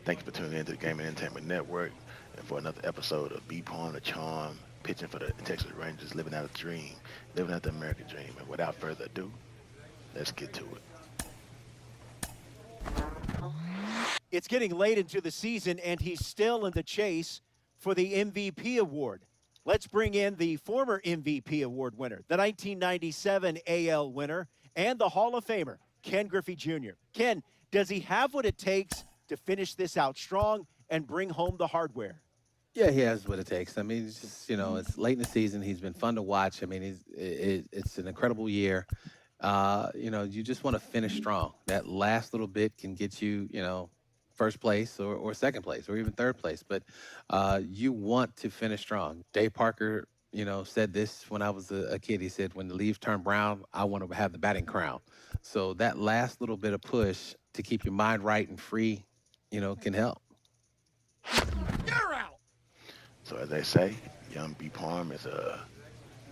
Thank you for tuning in to the Gaming Entertainment Network and for another episode of Be Pawn the Charm, pitching for the Texas Rangers, living out a dream, living out the American dream. And without further ado, let's get to it. It's getting late into the season, and he's still in the chase for the MVP award. Let's bring in the former MVP award winner, the 1997 AL winner, and the Hall of Famer, Ken Griffey Jr. Ken, does he have what it takes to finish this out strong and bring home the hardware? Yeah, he has what it takes. I mean, it's just, it's late in the season. He's been fun to watch. I mean, it's an incredible year. You just want to finish strong. That last little bit can get you, first place or second place or even third place. But you want to finish strong. Dave Parker, said this when I was a kid. He said, when the leaves turn brown, I want to have the batting crown. So that last little bit of push to keep your mind right and free, can help. You're out. So as they say, young B. Parham is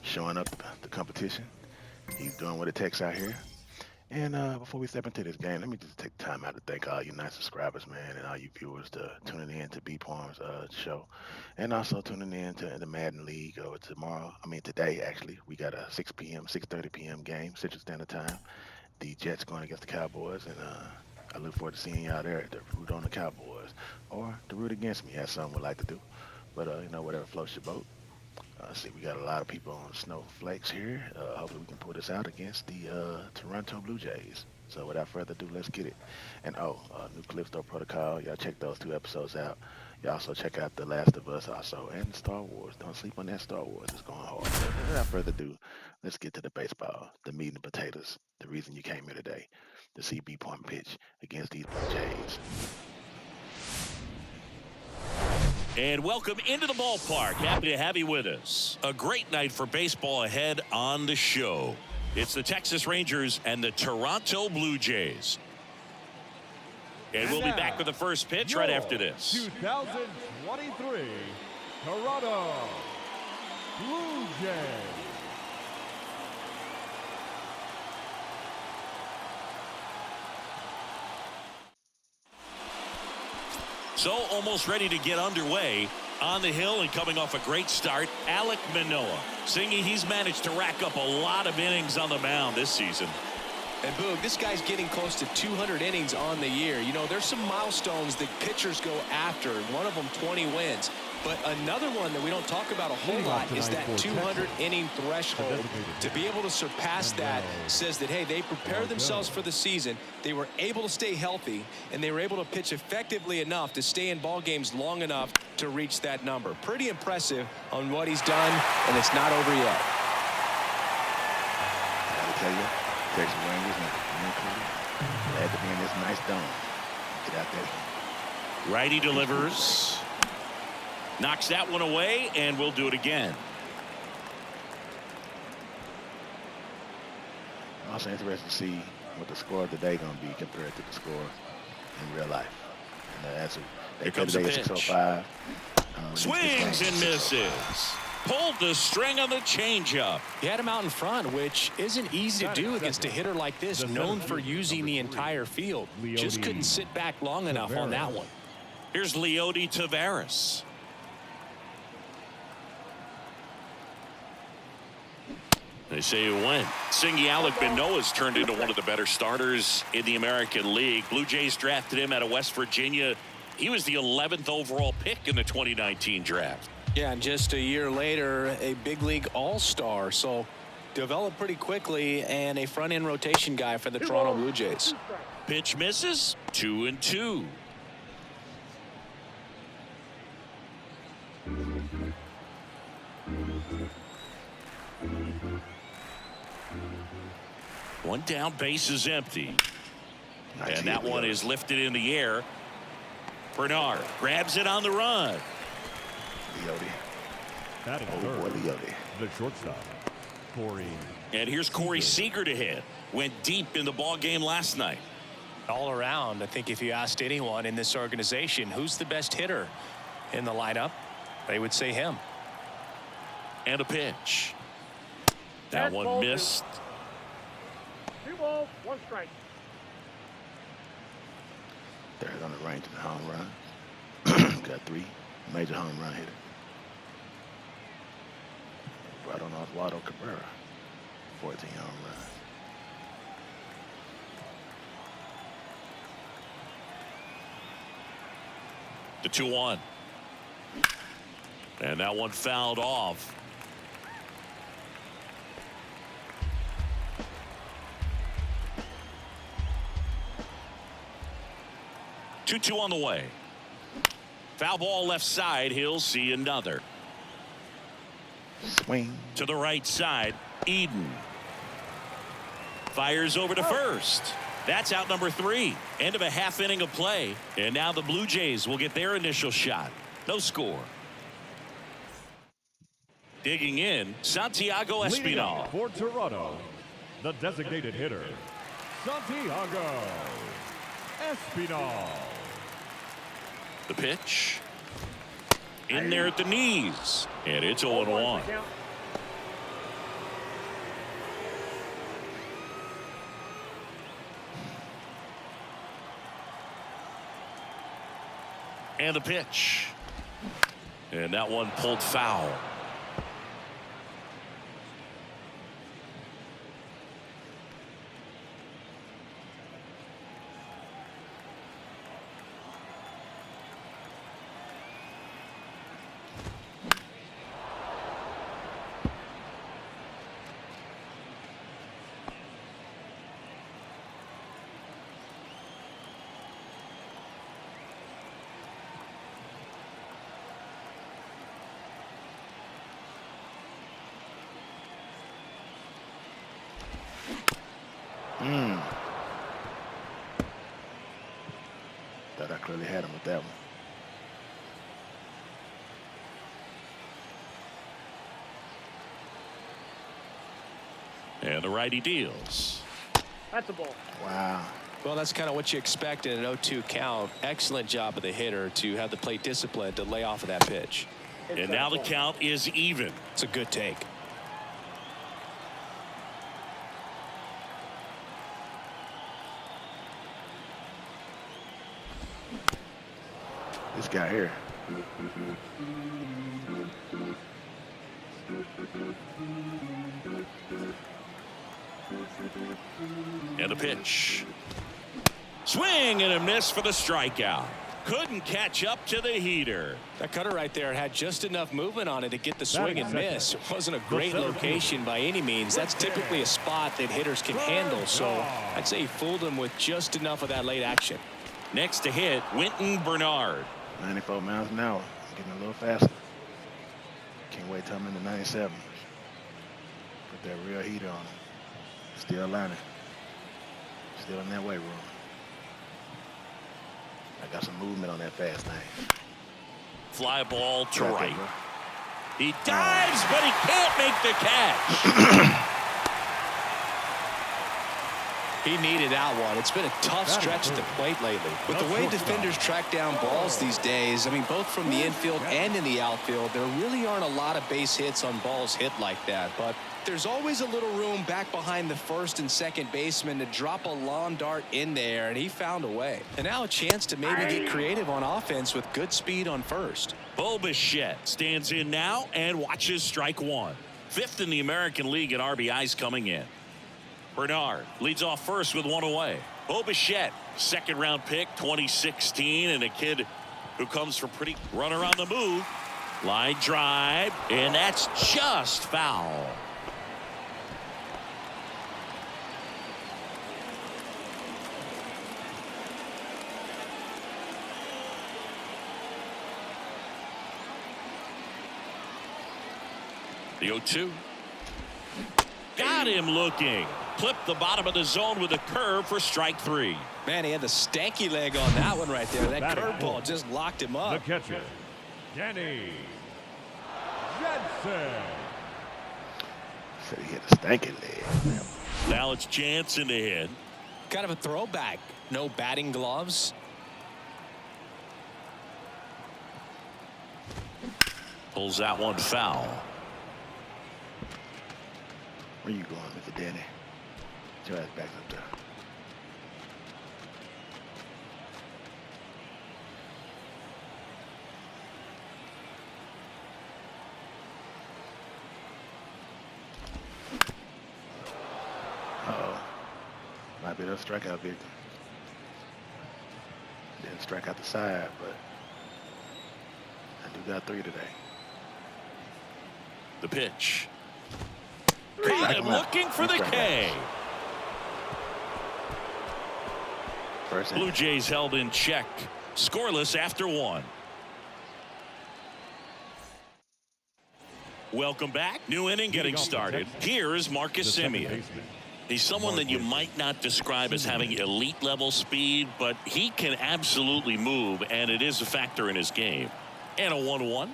showing up the competition. He's doing what it takes out here. And before we step into this game, let me just take time out to thank all you nice subscribers, man, and all you viewers to tuning in to B. Parham's show. And also tuning in to the Madden League or today, actually. We got a 6 p.m., 6:30 p.m. game, Central Standard Time. The Jets going against the Cowboys, and I look forward to seeing y'all there to root on the Cowboys or to root against me, as some would like to do. But, whatever floats your boat. See, we got a lot of people on snowflakes here. Hopefully we can pull this out against the Toronto Blue Jays. So without further ado, let's get it. And new Calypso Protocol. Y'all check those 2 episodes out. Y'all also check out The Last of Us also and Star Wars. Don't sleep on that Star Wars. It's going hard. So without further ado, let's get to the baseball, the meat and potatoes, the reason you came here today, the CB point pitch against these Blue Jays. And welcome into the ballpark. Happy to have you with us. A great night for baseball ahead on the show. It's the Texas Rangers and the Toronto Blue Jays. And we'll be back with the first pitch right after this. 2023 Toronto Blue Jays. So almost ready to get underway. On the hill and coming off a great start, Alek Manoah. Singing he's managed to rack up a lot of innings on the mound this season. And Boog, this guy's getting close to 200 innings on the year. There's some milestones that pitchers go after. One of them 20 wins. But another one that we don't talk about a whole lot is that 200-inning threshold. To be able to surpass that says that, hey, they prepared themselves for the season. They were able to stay healthy, and they were able to pitch effectively enough to stay in ball games long enough to reach that number. Pretty impressive on what he's done, and it's not over yet. I gotta tell you, Texas Rangers glad to be in this nice dome. Get out there. Righty delivers. Knocks that one away, and we'll do it again. I'm also interested to see what the score of the day going to be compared to the score in real life. And Here comes the pitch. 6:05. Swings and misses. Pulled the string on the changeup. He had him out in front, which isn't easy to do against a hitter like this, known for using the entire field. Just couldn't sit back long enough on that one. Here's Leody Taveras. They say it went. Singy Alek Manoah's turned into one of the better starters in the American League. Blue Jays drafted him out of West Virginia. He was the 11th overall pick in the 2019 draft. Yeah, and just a year later, a big league all-star. So developed pretty quickly and a front-end rotation guy for the Toronto Blue Jays. Pitch misses. 2-2. One down, base is empty. And that one is lifted in the air. Bernard grabs it on the run. Batting third, the shortstop, Corey. And here's Corey Seager to hit. Went deep in the ball game last night. All around, I think if you asked anyone in this organization who's the best hitter in the lineup, they would say him. And a pitch. That one missed. 2 balls, 1 strike. Third on the range in the home run. Got 3 major home run hitters. Right on Oswaldo Cabrera, 14 home runs. The 2-1. And that one fouled off. Two on the way. Foul ball left side. He'll see another. Swing. To the right side. Eden. Fires over to first. That's out number 3. End of a half inning of play. And now the Blue Jays will get their initial shot. No score. Digging in, Santiago Leading Espinal. up for Toronto, the designated hitter, Santiago Espinal. The pitch. In there at the knees. And it's 0-1. And the pitch. And that one pulled foul. Thought I clearly had him with that one. And the righty deals. That's a ball. Wow. Well, that's kind of what you expect in an 0-2 count. Excellent job of the hitter to have the plate discipline to lay off of that pitch. And now the count is even. It's a good take. This guy here. And the pitch. Swing and a miss for the strikeout. Couldn't catch up to the heater. That cutter right there had just enough movement on it to get the swing and miss. It wasn't a great location by any means. That's typically a spot that hitters can handle. So I'd say he fooled him with just enough of that late action. Next to hit, Winton Bernard. 94 miles an hour. Getting a little faster. Can't wait till I'm in the 97. Put that real heater on him. Still lining. Still in that weight room. I got some movement on that fast thing. Fly ball to Right right. there, bro. He dives, but he can't make the catch. He needed that one. It's been a tough stretch at the plate lately. With the way defenders track down balls these days, I mean, both from the infield and in the outfield, there really aren't a lot of base hits on balls hit like that. But there's always a little room back behind the first and second baseman to drop a lawn dart in there, and he found a way. And now a chance to maybe get creative on offense with good speed on first. Bo Bichette stands in now and watches strike one. 5th in the American League in RBIs coming in. Bernard leads off first with one away. Bo Bichette, 2nd round pick, 2016, and a kid who comes from pretty runner on the move. Line drive, and that's just foul. The 0-2. Got him looking. Clipped the bottom of the zone with a curve for strike 3. Man, he had the stanky leg on that one right there. That curveball just locked him The up. catcher, Danny Jensen. Said he had a stanky leg. Now it's Jansen to hit. Kind of a throwback. No batting gloves. Pulls that one foul. Where you going, Mr. Danny? Get your ass back up there. Might be a strikeout victim. Didn't strike out the side, but I do got 3 today. The pitch. Caught him looking for the K. Blue Jays held in check. Scoreless after 1. Welcome back. New inning getting started. Here is Marcus Semien. He's someone that you might not describe as having elite level speed, but he can absolutely move, and it is a factor in his game. And a 1-1.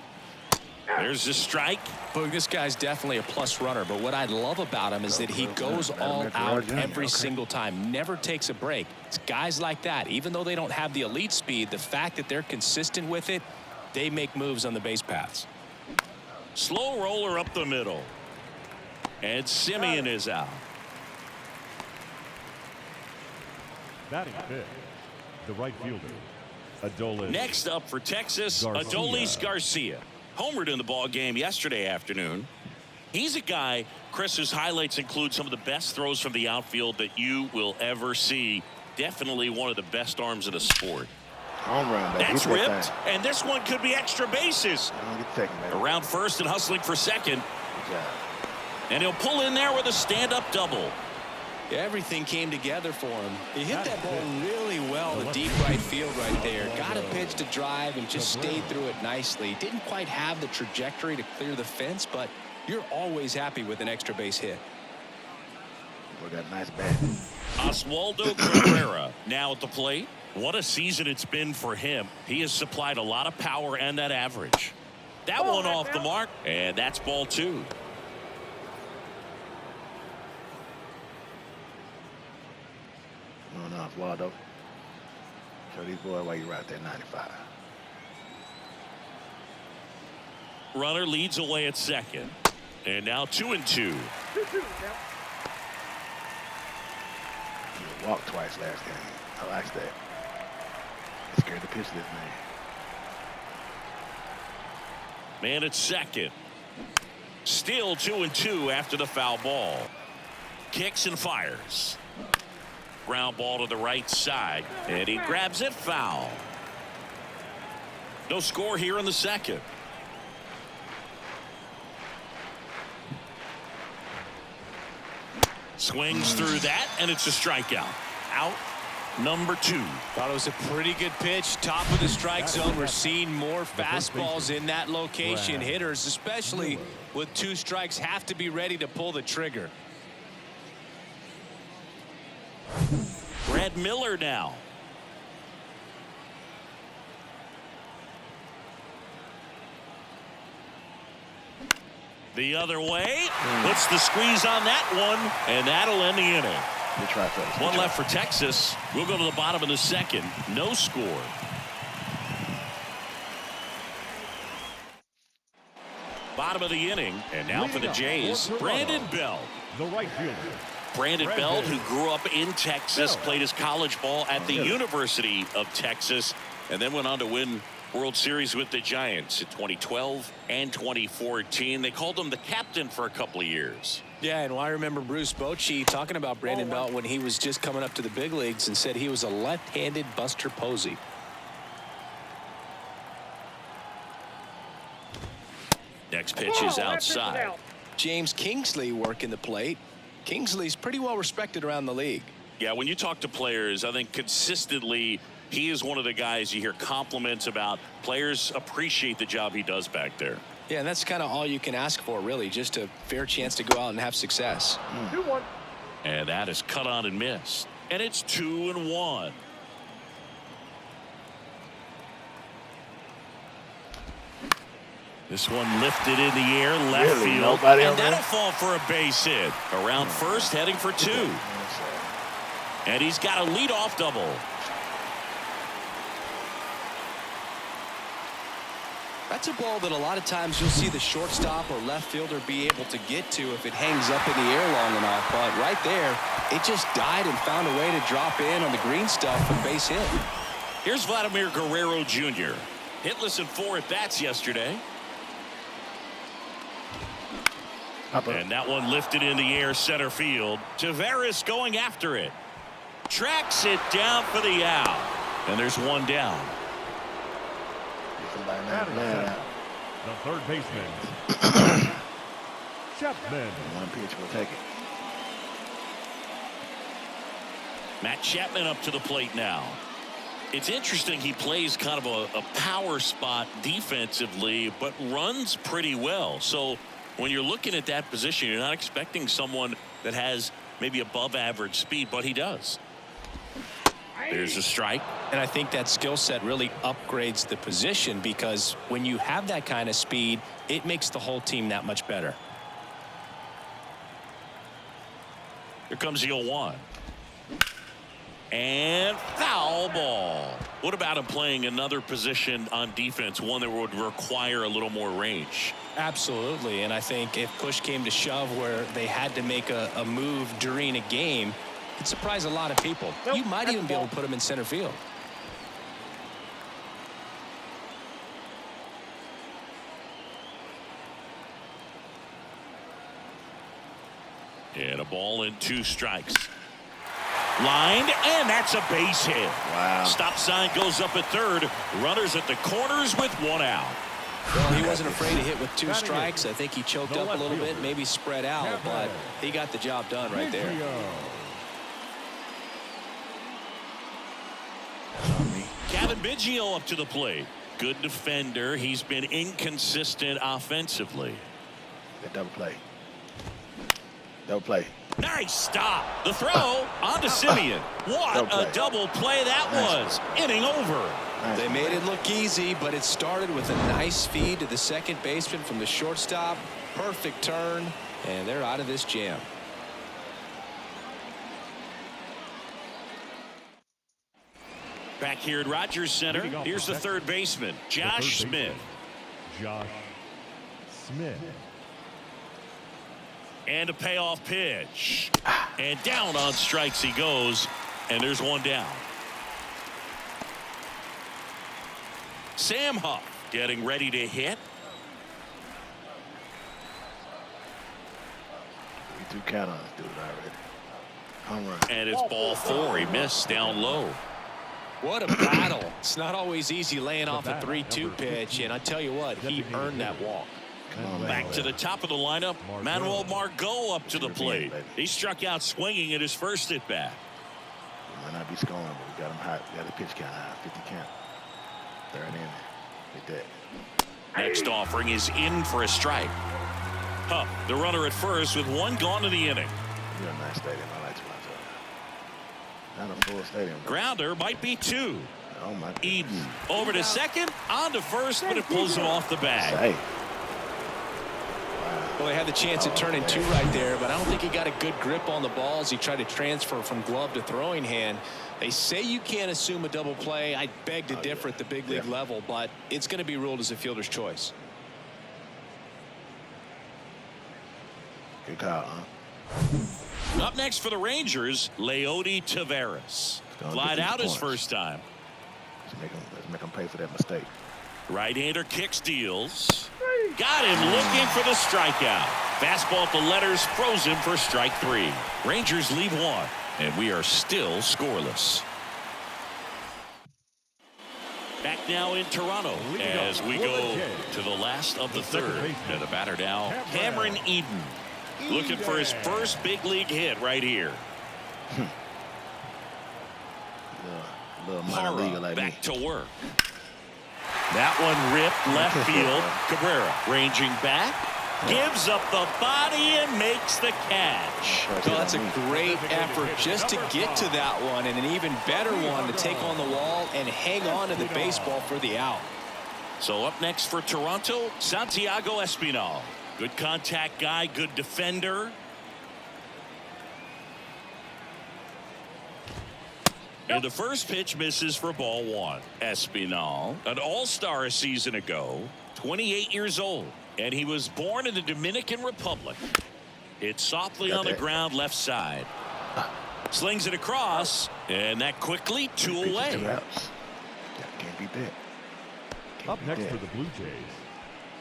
There's the strike. Boog, this guy's definitely a plus runner, but what I love about him is that he goes all out every single time, never takes a break. It's guys like that, even though they don't have the elite speed, the fact that they're consistent with it, they make moves on the base paths. Slow roller up the middle. And Semien is out. Batting fifth, the right fielder, Adolis. Next up for Texas, Adolis Garcia. Homered in the ball game yesterday afternoon. He's a guy, Chris, whose highlights include some of the best throws from the outfield that you will ever see. Definitely one of the best arms in the sport. Home run, baby. That's ripped, and this one could be extra bases. Around first and hustling for second. Good job. And he'll pull in there with a stand-up double. Everything came together for him. He hit that ball really well to deep right field right there. Got a pitch to drive and just stayed through it nicely. Didn't quite have the trajectory to clear the fence, but you're always happy with an extra base hit. We got a nice bat. Oswaldo Cabrera now at the plate. What a season it's been for him. He has supplied a lot of power and that average. That one off the mark, and that's ball 2. Going off, Waldo. Show these boys why you right there, 95. Runner leads away at second. And now 2-2. You walked twice last game. I like that. It's scared to pitch this man. Man at second. Still 2-2 after the foul ball. Kicks and fires. Ground ball to the right side, and he grabs it foul. No score here in the second. Swings through that, and it's a strikeout. Out number 2. Thought it was a pretty good pitch. Top of the strike zone. We're seeing more fastballs in that location. Hitters, especially with 2 strikes, have to be ready to pull the trigger. Brad Miller now. The other way. Puts the squeeze on that one, and that'll end the inning. Good try, fellas. One left for Texas. We'll go to the bottom of the second. No score. Bottom of the inning, and now for the Jays, Brandon Belt. The right fielder. Brandon Belt, who grew up in Texas, played his college ball at the University of Texas, and then went on to win World Series with the Giants in 2012 and 2014. They called him the captain for a couple of years. Yeah, and I remember Bruce Bochy talking about Brandon Belt when he was just coming up to the big leagues and said he was a left-handed Buster Posey. Next pitch is outside. James Kingsley working the plate. Kingsley's pretty well respected around the league. Yeah, when you talk to players, I think consistently he is one of the guys you hear compliments about. Players appreciate the job he does back there. Yeah, and that's kind of all you can ask for, really, just a fair chance to go out and have success. 2-1. And that is cut on and missed. And it's 2-1. This one lifted in the air, left field, and that'll fall for a base hit. Around first, heading for 2. And he's got a leadoff double. That's a ball that a lot of times you'll see the shortstop or left fielder be able to get to if it hangs up in the air long enough. But right there, it just died and found a way to drop in on the green stuff for base hit. Here's Vladimir Guerrero Jr. Hitless in 4 at-bats yesterday. And that one lifted in the air, center field. Taveras going after it. Tracks it down for the out. And there's one down. Somebody not Batting glad. center, the third baseman, Chapman. One pitch, we'll take it. Matt Chapman up to the plate now. It's interesting, he plays kind of a power spot defensively, but runs pretty well. So when you're looking at that position, you're not expecting someone that has maybe above average speed, but he does. There's a strike. And I think that skill set really upgrades the position, because when you have that kind of speed, it makes the whole team that much better. Here comes the 0-1. And foul ball. What about him playing another position on defense, one that would require a little more range? Absolutely. And I think if push came to shove where they had to make a move during a game, it'd surprise a lot of people. You might even be able to put him in center field. And a ball and 2 strikes. Lined, and that's a base hit. Wow. Stop sign goes up at third. Runners at the corners with 1 out. Well, he wasn't afraid to hit with 2 strikes. I think he choked up a little bit, maybe spread out, but he got the job done right there. Kevin Biggio up to the plate. Good defender. He's been inconsistent offensively. That double play. Double play. Nice stop. The throw onto Simeon. What a double play that was. Inning over. Nice. They made it look easy, but it started with a nice feed to the second baseman from the shortstop. Perfect turn, and they're out of this jam. Back here at Rogers Center, here's the third baseman, Josh Smith. Josh Smith. And a payoff pitch. And down on strikes he goes, and there's 1 down. Sam Huff getting ready to hit. 3-2 count on this dude already. Home run. And it's ball 4. He missed down low. What a battle. It's not always easy laying off a 3-2 pitch, and I tell you what, he earned that walk. Come on, man. Back to the top of the lineup, Manuel Margot up to the plate. He struck out swinging at his first at bat. He might not be scoring, but we got him hot. We got the pitch count high, 50 count. Third inning. Get that. Next offering is in for a strike. Huff, the runner at first with 1 gone to the inning. Real nice stadium. I like Toronto. Not a full stadium. Though. Grounder might be 2. Oh my goodness. Eden over to second, on to first, but it pulls him off the bag. Hey. Well, they had the chance at turning 2 right there, but I don't think he got a good grip on the balls. He tried to transfer from glove to throwing hand. They say you can't assume a double play. I beg to differ at the big league level, but it's going to be ruled as a fielder's choice. Good call, huh? Up next for the Rangers, Leody Taveras. Flied out his first time. Let's make him pay for that mistake. Right-hander kicks, deals. Got him looking for the strikeout. Fastball at the letters, froze him for strike 3. Rangers leave 1, and we are still scoreless. Back now in Toronto as we go to the last of the third. And the batter now, Cameron Eden. Looking for his first big league hit right here. Little minor leaguer Parham like back me. to work. That one ripped left field. Cabrera ranging back. Gives up the body and makes the catch. Well, that's a great effort just to get to that one, and an even better one to take on the wall and hang on to the baseball for the out. So up next for Toronto, Santiago Espinal. Good contact guy, good defender. And the first pitch misses for ball 1. Espinal, an all-star a season ago, 28 years old, and he was born in the Dominican Republic. Hit softly on the ground left side. Slings it across, and that quickly 2 away. Can't beat that. Up next for the Blue Jays,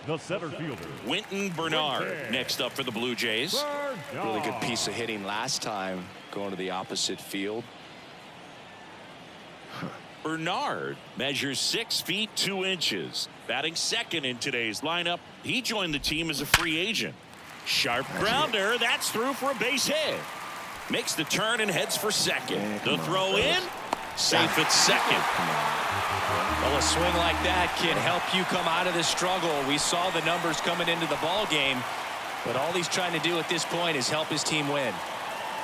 the center fielder, Winton Bernard next up for the Blue Jays. Really good piece of hitting last time, going to the opposite field. Bernard measures 6 feet 2 inches. Batting second in today's lineup. He joined the team as a free agent. Sharp grounder. That's through for a base hit. Makes the turn and heads for second. The throw in. Safe at second. Well, a swing like that can help you come out of the struggle. We saw the numbers coming into the ball game, but all he's trying to do at this point is help his team win.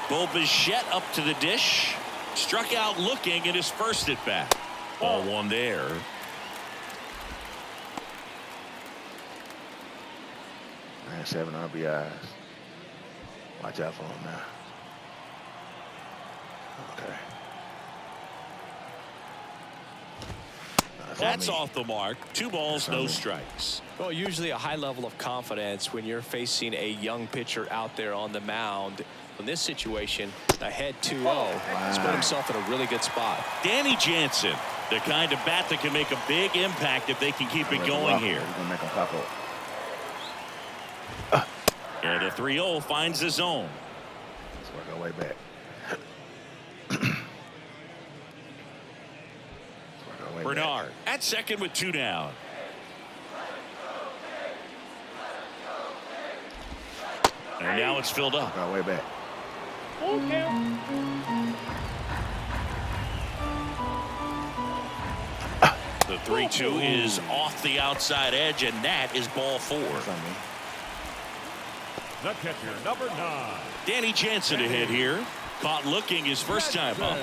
Bo Bichette up to the dish. Struck out looking at his first at bat. Ball one there. Man, 7 RBIs. Watch out for him now. Okay. That's off the mark. 2 balls, no strikes. Well, usually a high level of confidence when you're facing a young pitcher out there on the mound. In this situation, ahead 2-0, he's put himself in a really good spot. Danny Jansen, the kind of bat that can make a big impact if they can keep it going here. He's gonna make him pop up. And the 3-0 finds the zone. Let's work our way back. Bernard at second with 2 down. And now it's filled up. Work our way back. The 3-2 is off the outside edge, and that is ball 4. The catcher, number 9. Danny Jansen to hit here. Caught looking his first time up.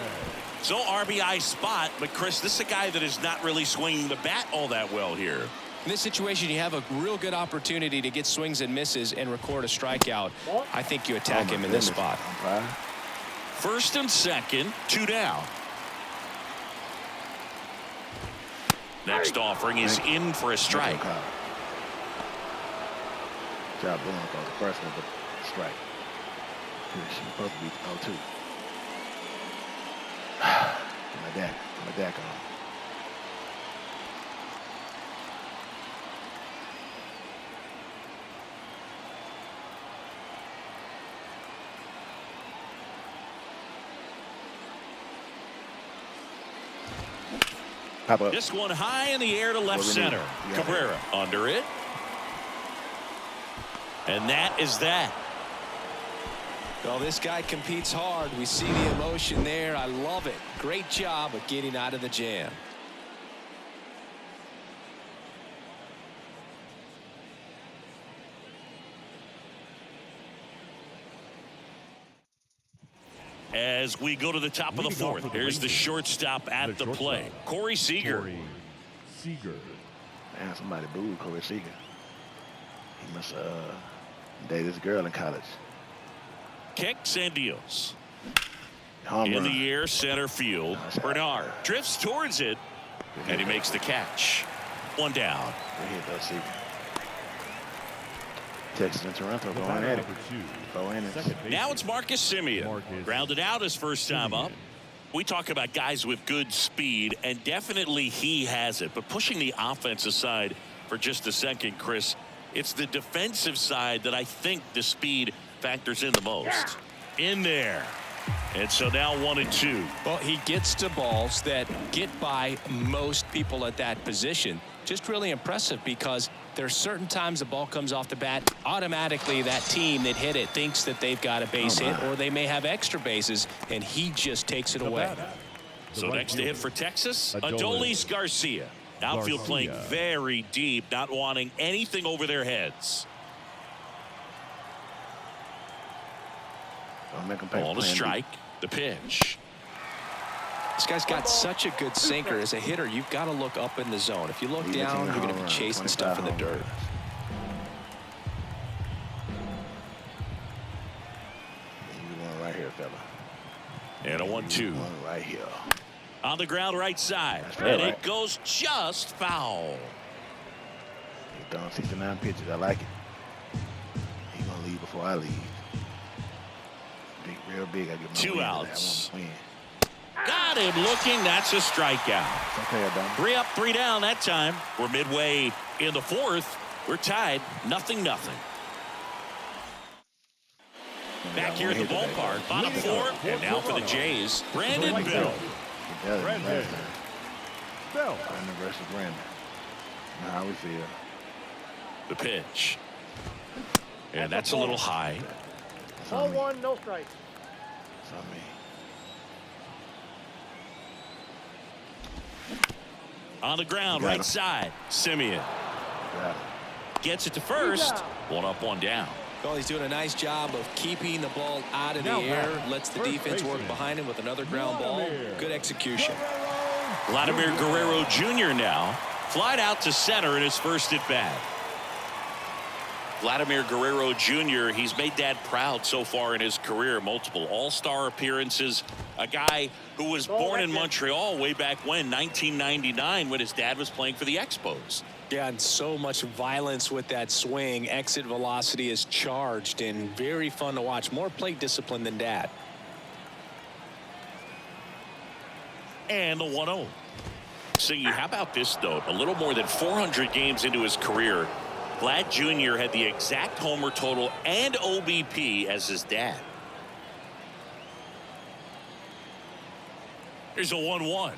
So RBI spot, but Chris, this is a guy that is not really swinging the bat all that well here. In this situation, you have a real good opportunity to get swings and misses and record a strikeout. I think you attack him in this spot. First and second, 2 down. Next offering is in for a strike. Job doing for the first one, but strike. She's supposed to be 0-2. My dad on. Pop up. This one high in the air to left center. Cabrera under it. And that is that. Well, this guy competes hard. We see the emotion there. I love it. Great job of getting out of the jam. As we go to the top of the 4th, here's the shortstop at the play. Corey Seager. Man, somebody booed Corey Seager. He must date this girl in college. Kicks and deals. Home in run. the air, center field. Bernard drifts towards it, and he makes the catch. 1 down. Good hit, though, Seager. Texas and Toronto going at it. Now it's Marcus Semien. Grounded out his first time up. We talk about guys with good speed, and definitely he has it. But pushing the offense aside for just a second, Chris, it's the defensive side that I think the speed factors in the most. In there. And so now 1-2. Well, he gets to balls that get by most people at that position. Just really impressive because there's certain times the ball comes off the bat, automatically that team that hit it thinks that they've got a base hit, or they may have extra bases, and he just takes it away. So next to hit for Texas, Adolis Garcia. Outfield playing very deep, not wanting anything over their heads. Ball to strike. The pitch. This guy's got such a good sinker. As a hitter, you've got to look up in the zone. If you look down, you're going to be chasing stuff in the dirt. Right here, fella. And a 1-2. Right here. On the ground right side. Right, and it goes just foul. He's throwing 69 pitches. I like it. He's going to leave before I leave. Big, real big. I get my 2 win outs. I want to win. Got him looking. That's a strikeout. Okay, Adam. 3 up, 3 down that time. We're midway in the 4th. We're tied 0-0. Back here at the ballpark, bottom 4, and now for the Jays, Brandon Bell. He does last Brandon time. Bell. Brandon versus Brandon. Now how we feel. The pitch. And that's a little high. Ball 1, no strike. It's on me. On the ground, right side. Simeon Got him. gets it to first. One up, one down. Well, he's doing a nice job of keeping the ball out of the Now air. back, Lets the first defense work baseman, behind him with another ground ball. Vladimir Good execution. Vladimir Guerrero Jr. now flied out to center in his first at bat. Vladimir Guerrero Jr., he's made Dad proud so far in his career. Multiple all-star appearances. A guy who was born in Montreal way back when, 1999, when his dad was playing for the Expos. Yeah, and so much violence with that swing. Exit velocity is charged and very fun to watch. More plate discipline than Dad. And the 1-0. See, how about this, though? A little more than 400 games into his career, Vlad Jr. had the exact homer total and OBP as his dad. Here's a 1-1.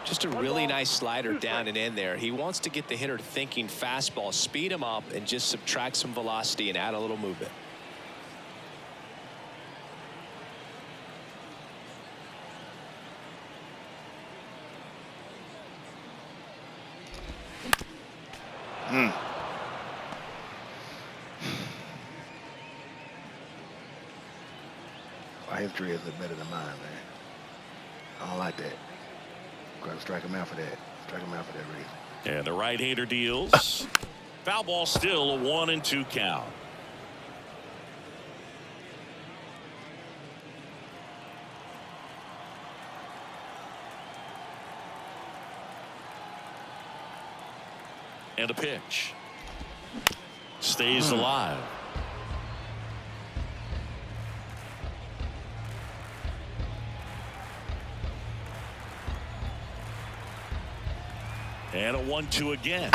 Just a really nice slider down and in there. He wants to get the hitter thinking fastball, speed him up, and just subtract some velocity and add a little movement. My history is better than mine, man. I don't like that. Gotta strike him out for that. Strike him out for that reason. And the right-hander deals. Foul ball, still a 1-2 count. And a pitch. Stays alive. And a 1-2 again.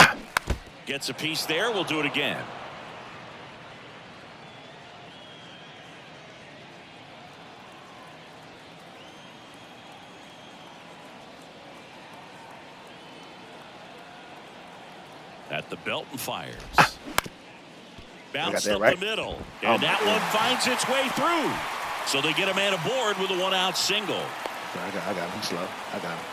Gets a piece there. We'll do it again. At the belt and fires. Bounced up right? the middle. And that one finds its way through. So they get a man aboard with a one-out single. I got him. I'm slow. I got him.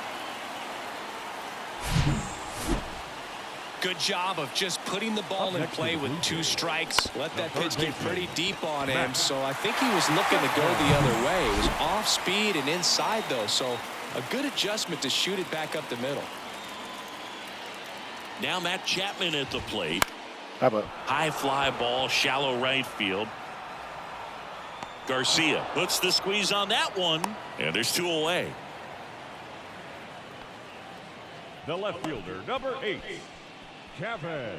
Good job of just putting the ball in play with 2 strikes. Let that pitch get pretty deep on him. So I think he was looking to go the other way. It was off speed and inside, though. So a good adjustment to shoot it back up the middle. Now Matt Chapman at the plate. How about? High fly ball, shallow right field. Garcia puts the squeeze on that one. And there's 2 away. The left fielder, number 8, Kevin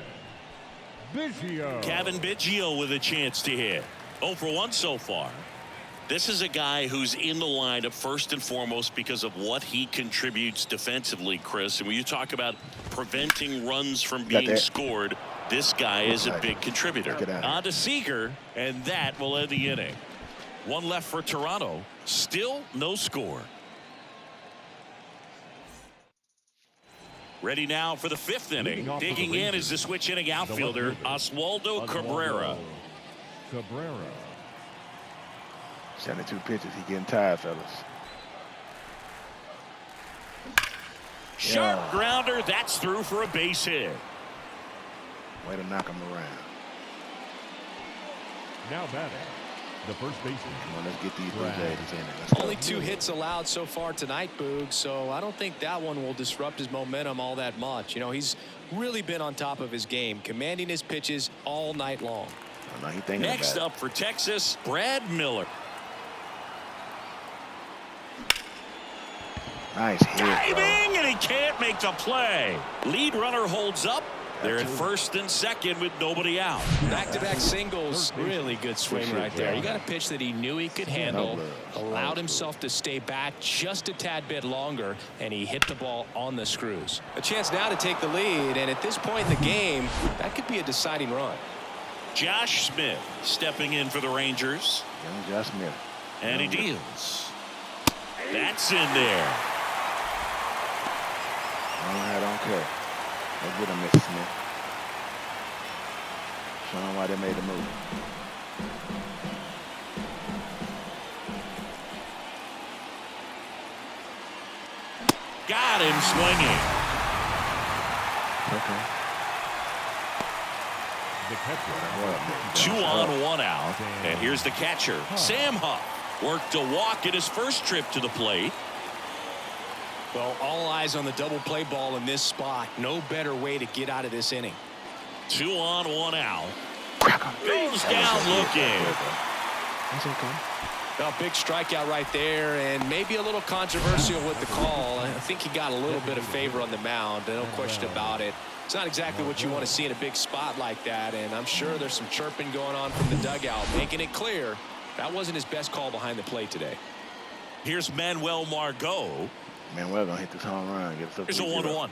Biggio. Kevin Biggio with a chance to hit. 0 for 1 so far. This is a guy who's in the lineup first and foremost because of what he contributes defensively, Chris. And when you talk about preventing runs from being scored, this guy is a big contributor. On to Seager, and that will end the inning. 1 left for Toronto. Still no score. Ready now for the 5th inning. Digging in is the switch inning outfielder, Oswaldo Cabrera. 72 pitches. He getting tired, fellas. Sharp grounder. That's through for a base hit. Way to knock him around. Now batting, the first baseman. Come on, let's get these Blue Jays in there. Let's go. Only 2 hits allowed so far tonight, Boog, so I don't think that one will disrupt his momentum all that much. You know, he's really been on top of his game, commanding his pitches all night long. Oh, no, he thinking Next about up for Texas, Brad Miller. Nice hit, Diving, and he can't make the play. Lead runner holds up. They're at first and second with nobody out. Back-to-back singles, really good swing right there. You got a pitch that he knew he could handle, allowed himself to stay back just a tad bit longer, and he hit the ball on the screws. A chance now to take the lead, and at this point in the game, that could be a deciding run. Josh Smith stepping in for the Rangers. Young Josh Smith. And he deals. That's in there. I don't care. Let's get him, Mr. Smith. Show them why they made the move. Got him swinging. Okay. The catcher. 2 on, 1 out. And here's the catcher, Sam Huff. Worked a walk in his first trip to the plate. Well, all eyes on the double play ball in this spot. No better way to get out of this inning. 2 on, 1 out. Goes down looking. That's okay. Well, big strikeout right there, and maybe a little controversial with the call. I think he got a little bit of favor on the mound. No question about it. It's not exactly what you want to see in a big spot like that, and I'm sure there's some chirping going on from the dugout, making it clear that wasn't his best call behind the plate today. Here's Manuel Margot. Manuel gonna hit this home run. Here's a 1-1.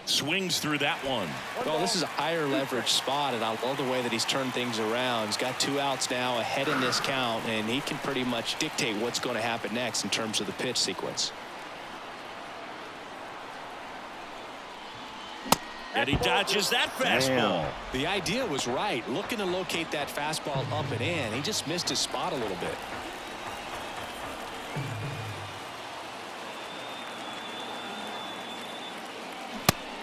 Swings through that one. Well, this is a higher leverage spot, and I love the way that he's turned things around. He's got 2 outs now ahead in this count, and he can pretty much dictate what's going to happen next in terms of the pitch sequence. And he dodges that fastball. Damn. The idea was right, looking to locate that fastball up and in. He just missed his spot a little bit.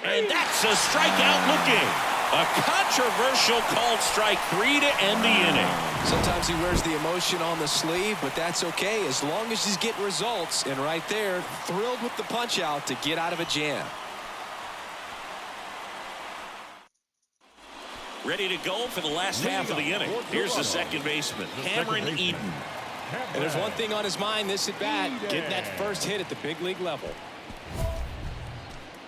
And that's a strikeout looking. A controversial called strike 3 to end the inning. Sometimes he wears the emotion on the sleeve, but that's okay as long as he's getting results. And right there, thrilled with the punch out to get out of a jam. Ready to go for the last half of the inning. Here's the second baseman, Cameron Eden. And there's one thing on his mind this at bat, getting that first hit at the big league level.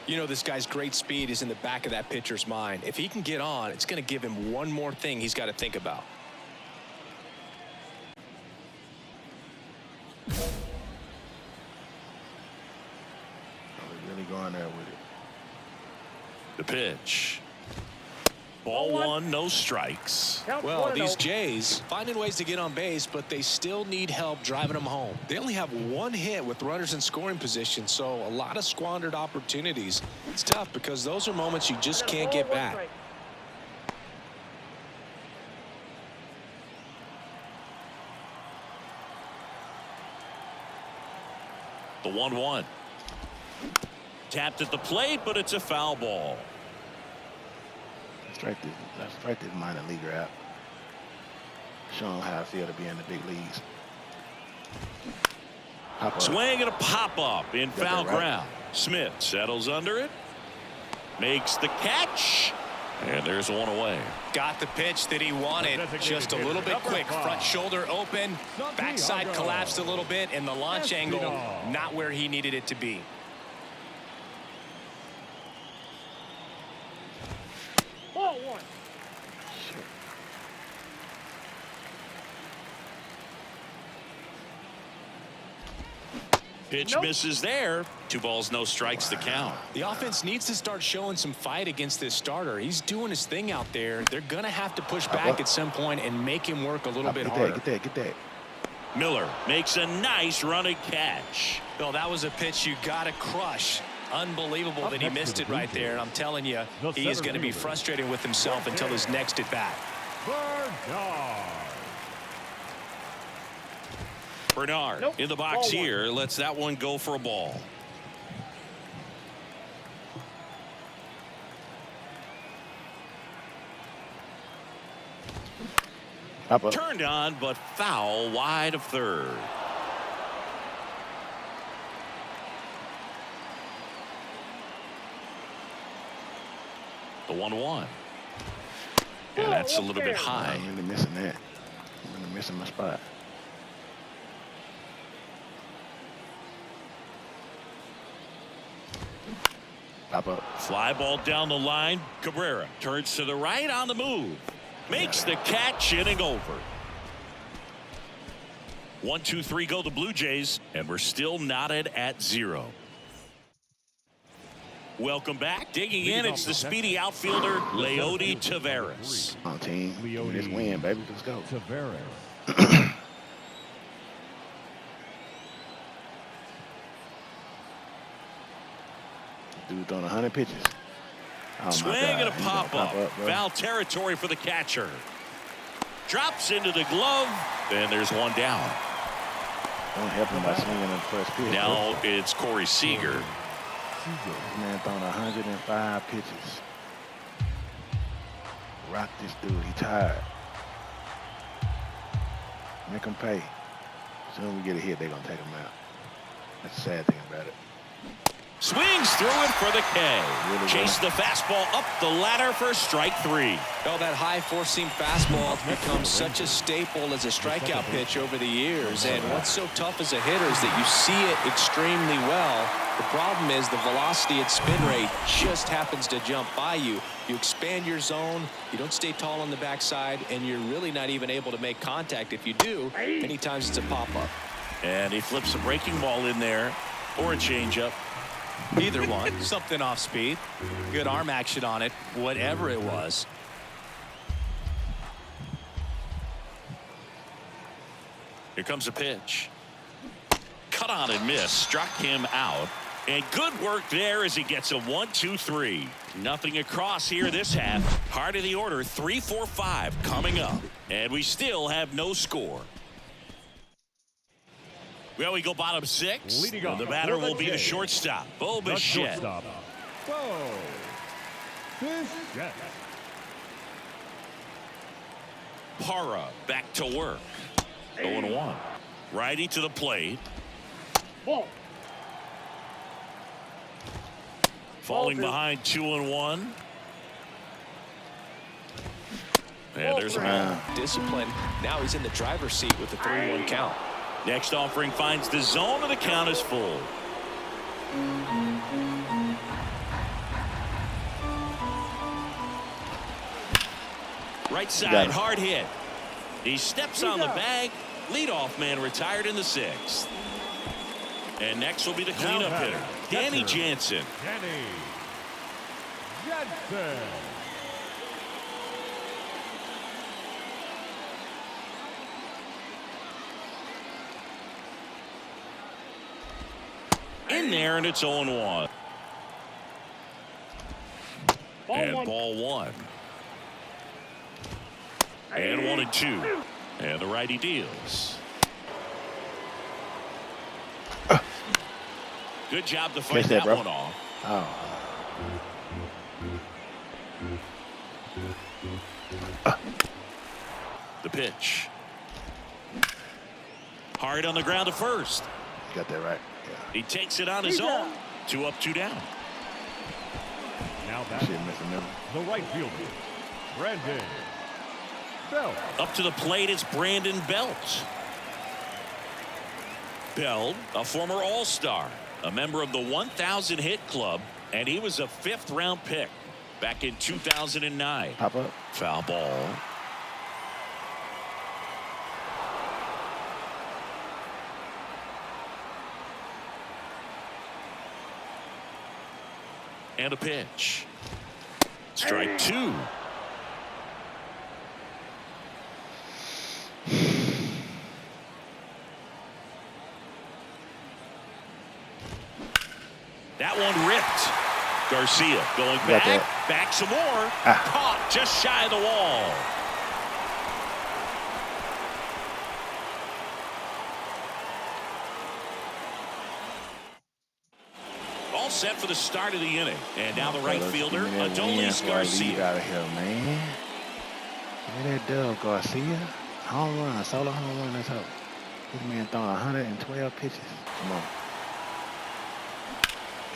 You know, this guy's great speed is in the back of that pitcher's mind. If he can get on, it's going to give him one more thing he's got to think about. Really going there with it. The pitch. Ball 1, no strikes. Well, these Jays finding ways to get on base, but they still need help driving them home. They only have 1 hit with runners in scoring position, so a lot of squandered opportunities. It's tough because those are moments you just can't get back. The 1-1. Tapped at the plate, but it's a foul ball. Let's strike this minor leaguer out. Show him how I feel to be in the big leagues. Swing and a pop-up in foul that right. ground. Smith settles under it. Makes the catch. And there's 1 away. Got the pitch that he wanted, just a little bit quick. Front shoulder open, backside collapsed a little bit, and the launch angle not where he needed it to be. Pitch misses there. 2 balls, no strikes to count. The offense needs to start showing some fight against this starter. He's doing his thing out there. They're going to have to push back at some point and make him work a little bit harder. Get that. Miller makes a nice running catch. Bill, that was a pitch you got to crush. Unbelievable that he missed it right there. And I'm telling you, he is going to be frustrated with himself until his next at bat. Bernard in the box here lets that one go for a ball. Turned on, but foul wide of third. The 1-1. And that's a little bit high. I'm really missing that. I'm really missing my spot. Pop up. Fly ball down the line. Cabrera turns to the right on the move. Makes the catch, inning over. 1, 2, 3 go the Blue Jays, and we're still knotted at 0. Welcome back. Digging in, it's the speedy outfielder, Leody Taveras. Come on, team. Let's win, baby. Let's go. Taveras. Dude throwing 100 pitches. Oh my Swing God. and a He's gonna pop up. bro. Foul territory for the catcher. Drops into the glove. And there's one down. Don't help him by swinging in the first pitch. Now it's Corey Seager. This man throwing 105 pitches. Rock this dude. He tired. Make him pay. As soon as we get a hit, they're going to take him out. That's the sad thing about it. Swings through it for the K. Really Chase the fastball up the ladder for strike 3. Well, that high four-seam fastball has become such a staple as a strikeout pitch over the years. And what's so tough as a hitter is that you see it extremely well. The problem is the velocity at spin rate just happens to jump by you. You expand your zone, you don't stay tall on the backside, and you're really not even able to make contact. If you do, many times it's a pop-up. And he flips a breaking ball in there or a changeup. Either one. Something off speed. Good arm action on it, whatever it was. Here comes a pitch. Cut on and miss. Struck him out. And good work there as he gets a 1-2-3. Nothing across here this half. Heart of the order, 3-4-5 coming up. And we still have no score. Well, we go bottom 6. Leading And off the batter for the will be the Jays. shortstop, Bo The Bichette. shortstop, Bo Bichette. Parham back to work. 0-1. Righty to the plate. Falling behind 2-1. And there's a ball. Discipline. Now he's in the driver's seat with the 3-1 count. Next offering finds the zone, and the count is full. Right side, hard hit. He steps on the bag. Leadoff man retired in the 6th. And next will be the cleanup hitter, Danny Jansen. Danny Jansen. In there, and it's 0-1. And ball 1. And 1-2. And the righty deals. Good job to fight that one off. The pitch. Hard on the ground to first. You got that right. Yeah. He takes it on his own. 2 up, 2 down. Now Shit, back missing them. the right fielder, Brandon Belt. Up to the plate, it's Brandon Belt. Belt, a former All-Star, a member of the 1,000 hit club, and he was a 5th-round pick back in 2009. Pop up. Foul ball. And a pitch. Strike 2. That one ripped. Garcia going back some more. Caught just shy of the wall. All set for the start of the inning. And now the right fielder, Adolis Garcia. Out of here, man. Look at that dub, Garcia. Home run, solo home run. Let's hope. This man throwing 112 pitches. Come on.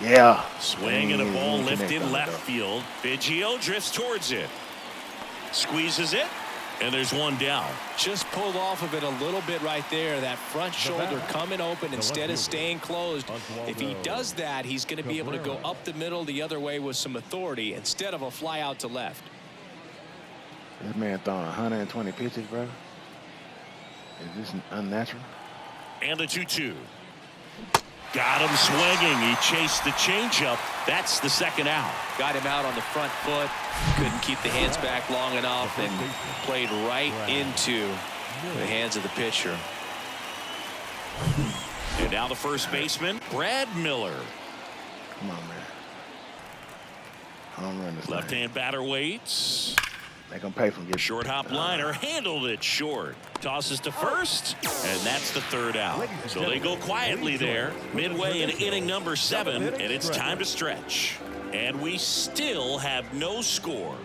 Yeah. Swing and a ball lifted left field. Biggio drifts towards it. Squeezes it. And there's one down. Just pulled off of it a little bit right there. That front shoulder coming open instead of staying closed. If he does that, he's going to be able to go up the middle the other way with some authority instead of a fly out to left. This man throwing 120 pitches, bro. Is this unnatural? And the 2-2. Got him swinging. He chased the changeup. That's the second out. Got him out on the front foot. Couldn't keep the hands back long enough and played right into the hands of the pitcher. And now the first baseman, Brad Miller. Come on, man. Home run this Left-hand batter waits. They gonna pay for getting Short hop liner handled it short. Tosses to first, and that's the third out. So they go quietly there, midway in inning number 7, and it's time to stretch. And we still have no score.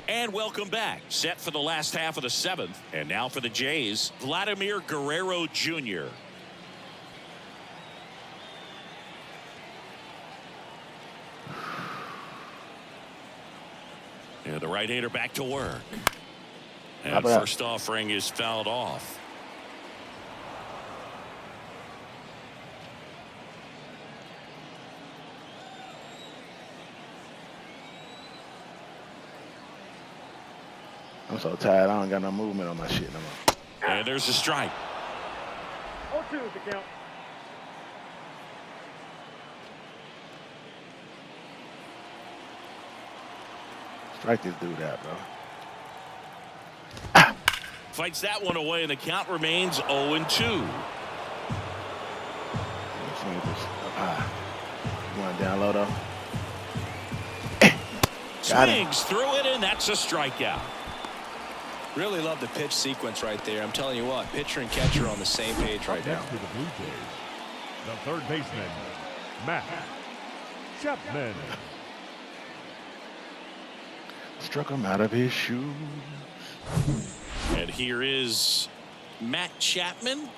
And welcome back. Set for the last half of the 7th. And now for the Jays, Vladimir Guerrero Jr. And the right-hander back to work. And first offering is fouled off. I'm so tired. I don't got no movement on my shit no more. And there's a strike. 0-2 is the count. Strike this dude out, bro. Fights that one away, and the count remains 0-2. Going down low, though. Swings through it, and that's a strikeout. Really love the pitch sequence right there. I'm telling you what, pitcher and catcher are on the same page right now. Next to the Blue Jays, the third baseman, Matt Chapman. Struck him out of his shoes. And here is Matt Chapman.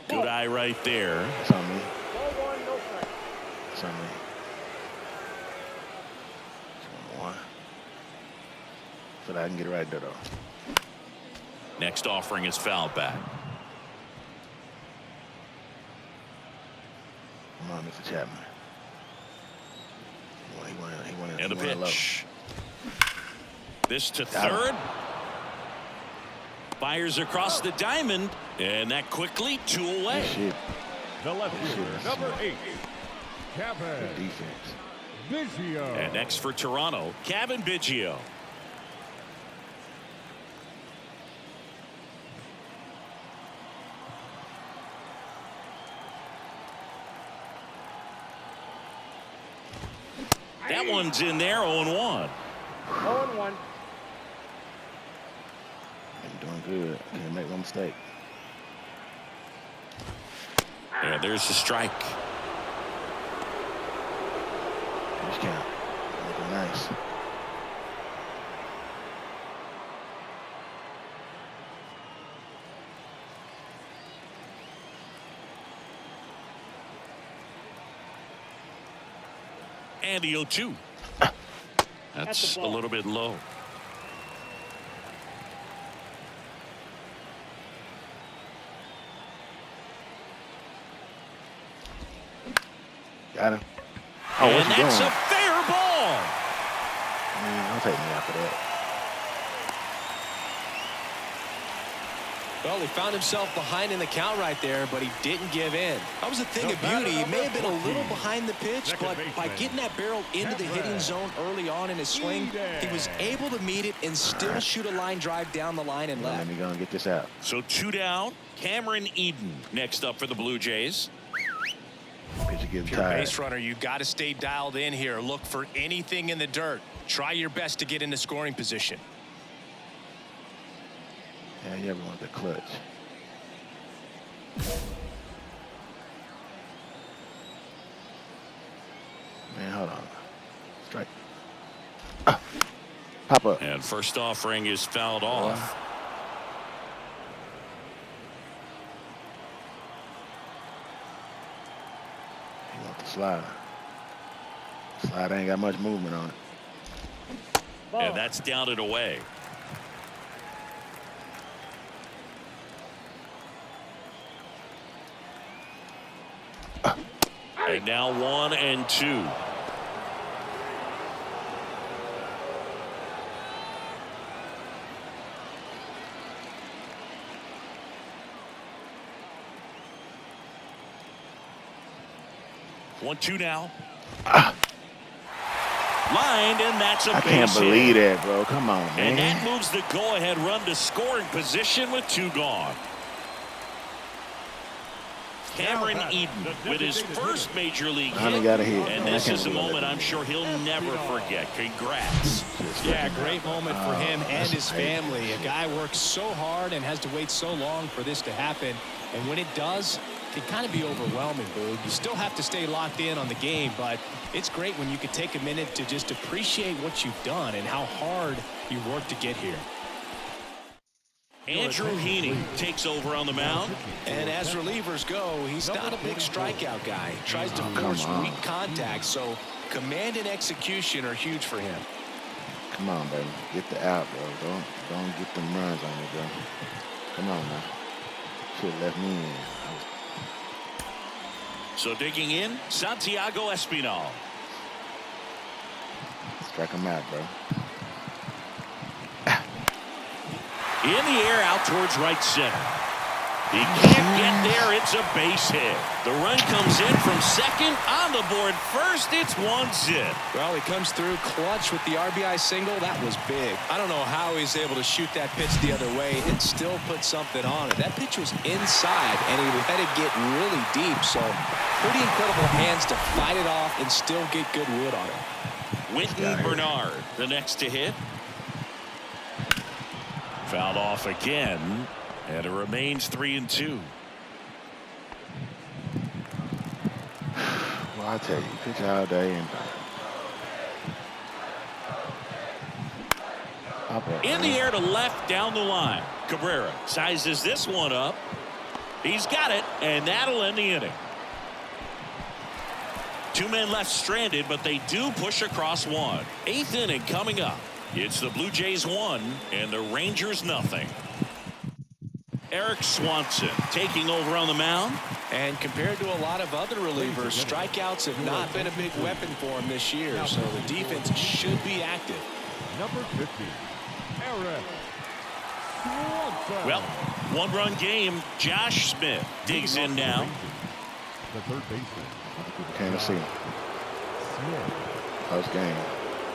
Good eye right there. That's on me. That's on me. That's one. So that I can get it right there, though. Next offering is fouled back. Come on, Mr. Chapman. And the pitch. This to third. Fires across the diamond, and that quickly 2 away. The left fielder, number 8, Kevin Defense. Biggio. And next for Toronto, Kevin Biggio. That one's in there, 0-1. 0-1. I'm doing good. I can't make no mistake. And there's the strike. Pitch count. Looking nice. And the 0-2. That's a little bit low. Got him. Oh, what's and he that's doing? a fair ball. Don't take me out for that. Well, he found himself behind in the count right there, but he didn't give in. That was a thing of beauty. He may have been a little behind the pitch, but by getting that barrel into the hitting zone early on in his swing, he was able to meet it and still shoot a line drive down the line and left. Let me go and get this out. So 2 down. Cameron Eden next up for the Blue Jays. Pitcher getting If you're a tired. base runner, you got to stay dialed in here. Look for anything in the dirt. Try your best to get into scoring position. Yeah, you ever want the clutch. Man, hold on. Strike. Pop up. And first offering is fouled off. You want the slider. Slider ain't got much movement on it. And that's down and away. And now 1-2. One, 2 now. Lined, and that's a base I can't believe hit. that, bro. Come on, man. And that moves the go-ahead run to scoring position with 2 gone. Cameron Eden with his first major league Finally hit. got a hit. And Man, this I is a can't believe moment that. I'm sure he'll never forget. Congrats. Yeah, great moment for him and that's his crazy. family. A guy works so hard and has to wait so long for this to happen. And when it does, it can kind of be overwhelming, Boog. You still have to stay locked in on the game, but it's great when you can take a minute to just appreciate what you've done and how hard you worked to get here. Andrew Heaney takes over on the mound. And as relievers go, he's not a big strikeout guy. He tries to force weak contact, so command and execution are huge for him. Come on, baby. Get the out, bro. Don't get them runs on me, bro. Come on now. Should have left me in. So digging in, Santiago Espinal. Strike him out, bro. In the air out towards right center. He can't get there. It's a base hit. The run comes in from second. On the board first. It's 1-zip. Well, he comes through clutch with the RBI single. That was big. I don't know how he's able to shoot that pitch the other way and still put something on it. That pitch was inside, and he let it get really deep. So pretty incredible hands to fight it off and still get good wood on it. Winton Bernard, the next to hit. Fouled off again, and it remains 3-2. Well, I tell you, pitch all day and In the air to left down the line. Cabrera sizes this one up. He's got it, and that'll end the inning. Two men left stranded, but they do push across one. Eighth inning coming up. It's the Blue Jays 1 and the Rangers nothing. Eric Swanson taking over on the mound. And compared to a lot of other relievers, strikeouts have not been a big weapon for him this year. So the defense should be active. Number 50, Eric Swanson. Well, one-run game. Josh Smith digs in now. The third baseman, people can't see him. Smith. Close game.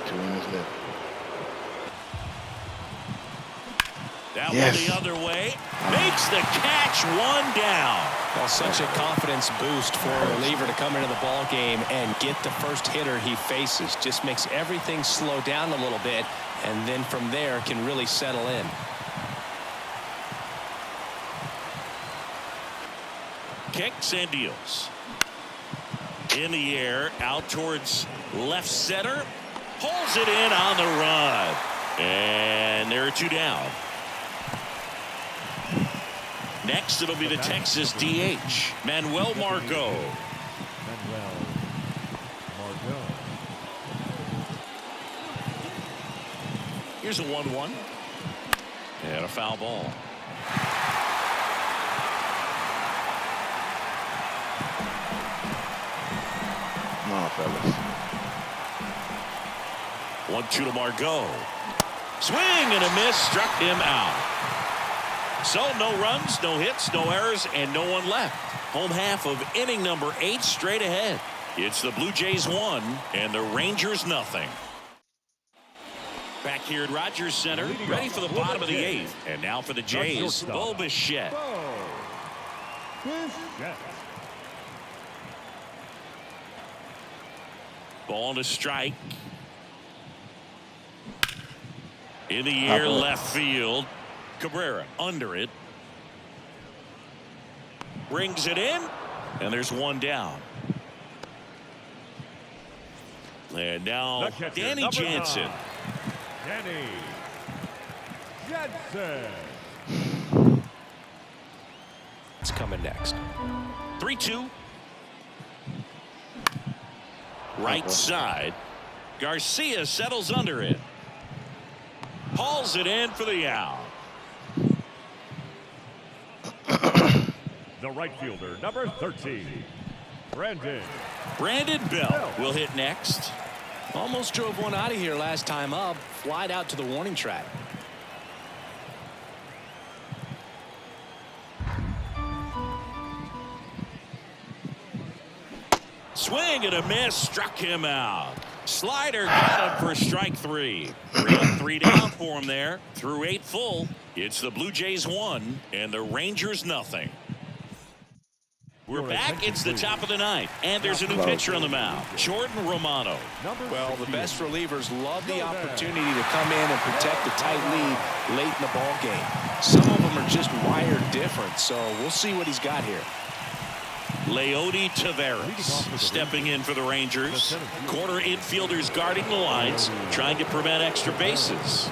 2 innings left. That Yes. one the other way. Makes the catch, one down. Well, such a confidence boost for a reliever to come into the ball game and get the first hitter he faces. Just makes everything slow down a little bit, and then from there can really settle in. Kicks and deals. In the air, out towards left center. Pulls it in on the run. And there are two down. Next, it'll be the Texas DH, Manuel Margot. Manuel Margot. Here's a 1-1. And a foul ball. Come on, fellas. 1-2 to Margot. Swing and a miss, struck him out. So no runs, no hits, no errors, and no one left. Home half of inning number 8 straight ahead. It's the Blue Jays 1 and the Rangers nothing. Back here at Rogers Center, ready for the bottom of the 8th. And now for the Jays, Bo Bichette. Ball to strike. In the air, left field. Cabrera under it. Brings it in. And there's one down. And now Danny Jansen. Danny Jansen. It's coming next. 3-2. Right side. Garcia settles under it. Hauls it in for the out. The right fielder, number 13, Brandon Bell will hit next. Almost drove one out of here last time up. Flied out to the warning track. Swing and a miss, struck him out. Slider got him for strike 3. 3 down for him there. Through 8 full. It's the Blue Jays 1 and the Rangers nothing. We're back. It's the top of the ninth, and there's a new pitcher on the mound, Jordan Romano. Well, the best relievers love the opportunity to come in and protect the tight lead late in the ball game. Some of them are just wired different, so we'll see what he's got here. Leody Taveras stepping in for the Rangers. Corner infielders guarding the lines, trying to prevent extra bases.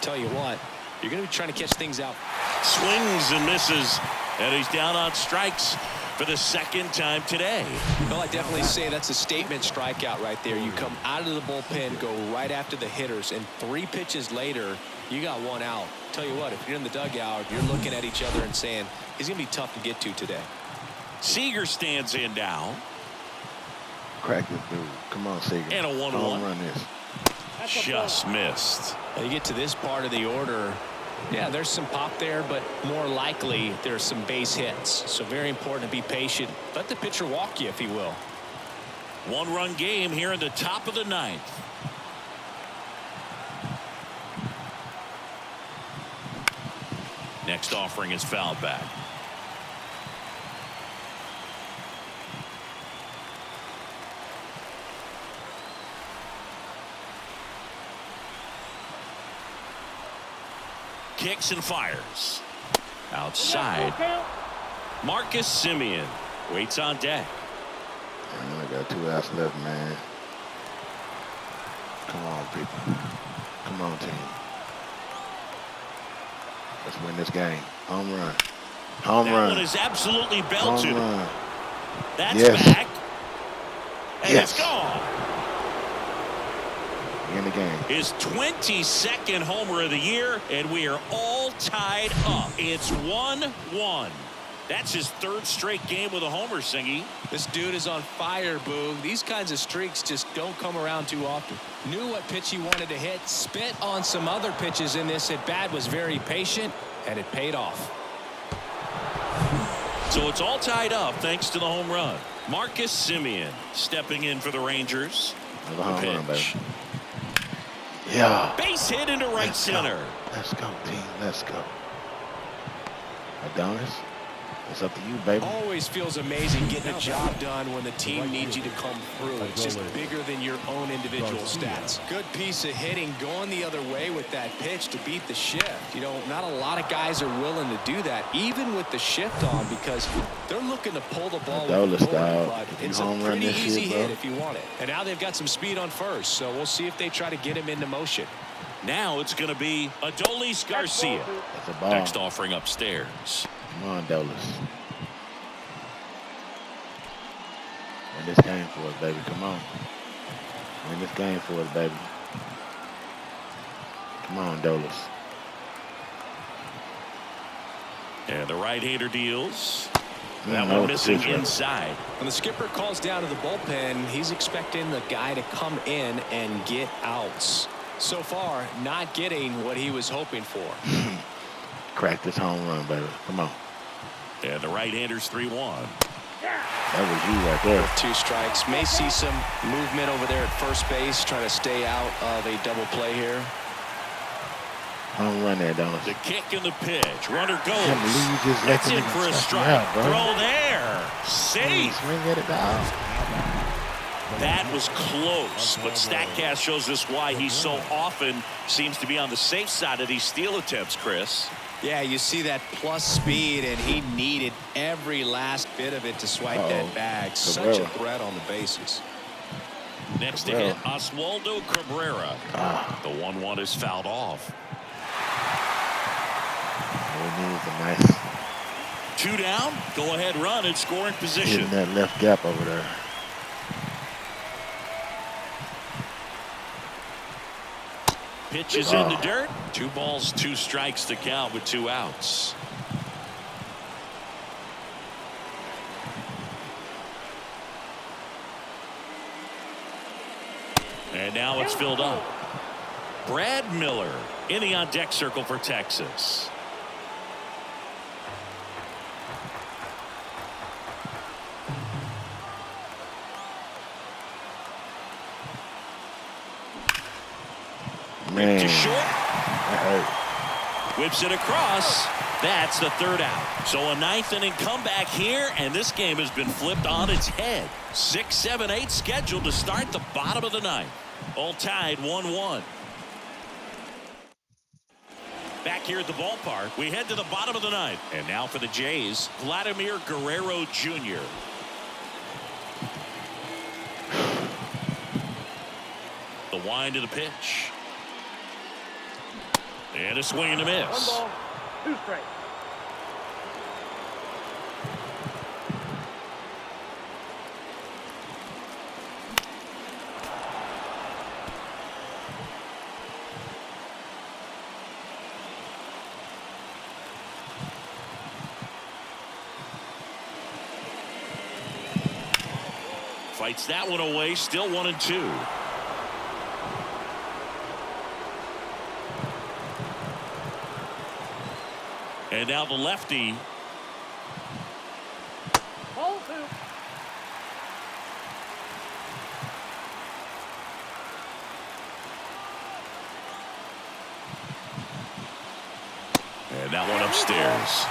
Tell you what, you're going to be trying to catch things out. Swings and misses, and he's down on strikes for the second time today. Well, I definitely say that's a statement strikeout right there. You come out of the bullpen, go right after the hitters, and 3 pitches later, you got 1 out. Tell you what, if you're in the dugout, you're looking at each other and saying, he's going to be tough to get to today. Seager stands in now. Crack this dude. Come on, Seager. And a 1-1. Don't run this. Just missed. Now you get to this part of the order. Yeah, there's some pop there, but more likely there's some base hits. So very important to be patient. Let the pitcher walk you, if he will. 1-run game here in the top of the ninth. Next offering is fouled back. Kicks and fires. Outside. Marcus Semien waits on deck. I got 2 outs left, man. Come on, people. Come on, team. Let's win this game. Home run. Home that run. That one is absolutely belted. Home run. That's yes. back. And yes. it's gone. In the game. His 22nd homer of the year, and we are all tied up. It's 1-1. That's his 3rd straight game with a homer, Singy. This dude is on fire, Boog. These kinds of streaks just don't come around too often. Knew what pitch he wanted to hit, spit on some other pitches in this at bat, was very patient, and it paid off. So it's all tied up thanks to the home run. Marcus Semien stepping in for the Rangers. The home run, baby. Yeah. Base hit into right center. Let's go, team. Let's go. Adonis, it's up to you, baby. Always feels amazing getting a job done when the team needs you to come through. It's just bigger than your own individual stats. Good piece of hitting, going the other way with that pitch to beat the shift. You know, not a lot of guys are willing to do that, even with the shift on, because they're looking to pull the ball with authority, but it's a pretty easy hit if you want it. And now they've got some speed on first, so we'll see if they try to get him into motion. Now it's going to be Adolis Garcia. That's a ball. Next offering upstairs. Come on, Dolis. Win this game for us, baby. Come on. Win this game for us, baby. Come on, Dolis. And the right-hander deals. That one missing inside. When the skipper calls down to the bullpen, he's expecting the guy to come in and get outs. So far, not getting what he was hoping for. Crack this home run, baby. Come on. And the right-hander's 3-1. That was you right there. With 2 strikes. May see some movement over there at first base, trying to stay out of a double play here. Home run there, Donis. The kick and the pitch. Runner goes. Just That's in for a strike. Out, throw there. Safe. Swing it down. That was close, but StatCast shows us why he so often seems to be on the safe side of these steal attempts, Chris. Yeah, you see that plus speed, and he needed every last bit of it to swipe that bag. Such a threat on the bases. Next to hit, Oswaldo Cabrera. The 1-1 is fouled off. We need a nice 2 down. Go ahead run in scoring position. Hitting that left gap over there. Pitch is in the dirt. 2 balls, 2 strikes to count with 2 outs. And now it's filled up. Brad Miller in the on-deck circle for Texas. Man, to short. that hurt. Whips it across. That's the third out. So a ninth inning comeback here, and this game has been flipped on its head. 6, 7, 8 scheduled to start the bottom of the ninth. All tied 1-1. Back here at the ballpark, we head to the bottom of the ninth. And now for the Jays, Vladimir Guerrero Jr. The wind of the pitch. And a swing and a miss. 1 ball, 2 strikes. Fights that one away, still 1-2. And now the lefty. Ball 2. And that one upstairs.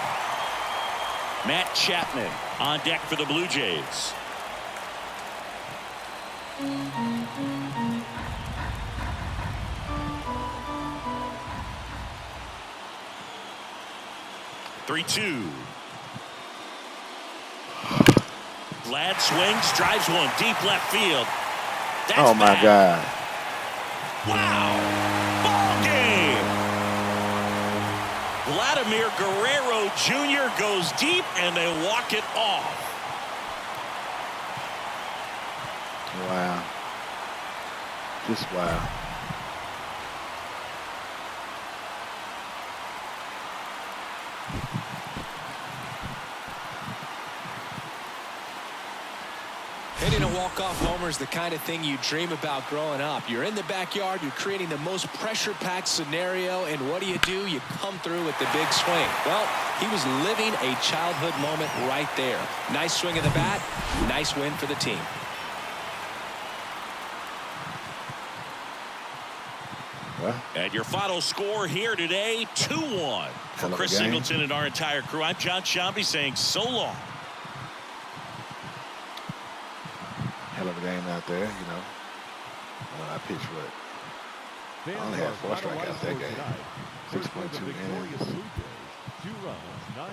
Matt Chapman on deck for the Blue Jays. Three-two. Glad swings, drives one deep left field. That's Oh, my back. God. Wow. Ball game. Vladimir Guerrero Jr. goes deep, and they walk it off. Wow. Just wow. Hitting a walk-off homer is the kind of thing you dream about growing up. You're in the backyard, you're creating the most pressure-packed scenario, and what do? You come through with the big swing. Well, he was living a childhood moment right there. Nice swing of the bat, nice win for the team. Well, And your final score here today, 2-1. For hell of a Chris game. Singleton and our entire crew, I'm John Shambi saying so long. hell of a game out there, you know. I pitched what? I only had 4 strikeouts that game. 6.2 innings. 2 runs, 9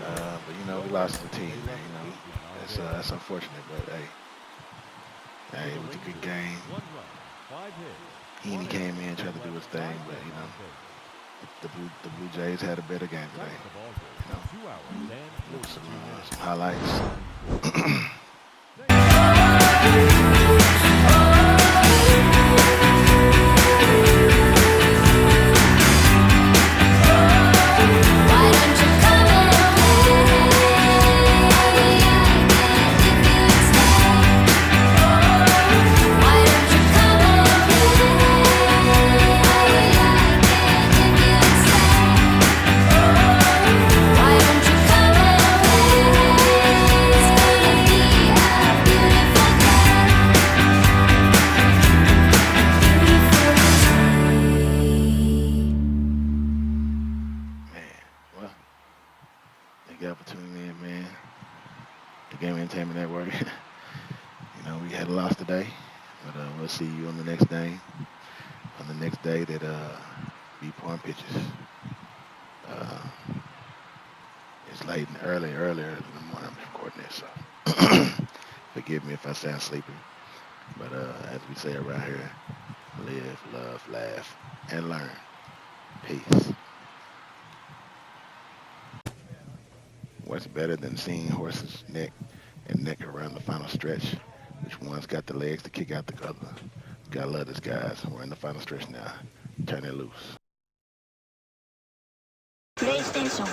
But you know, we lost the team, man. You know, that's unfortunate. But hey, it was a good game. 1 run, 5 hits. Heaney came in, tried to do his thing, but you know, the Blue Jays had a better game today. You know, 2 hours and some highlights. Thank y'all for tuning in, man. The Game Entertainment Network. You know, we had a loss today, but we'll see you on the next day. On the next day that B Parham pitches. It's late and earlier in the morning I'm recording this, so forgive me if I sound sleepy. But as we say around here, live, love, laugh, and learn. Peace. What's better than seeing horses neck and neck around the final stretch? Which one's got the legs to kick out the other? Gotta love this, guys. We're in the final stretch now. Turn it loose. PlayStation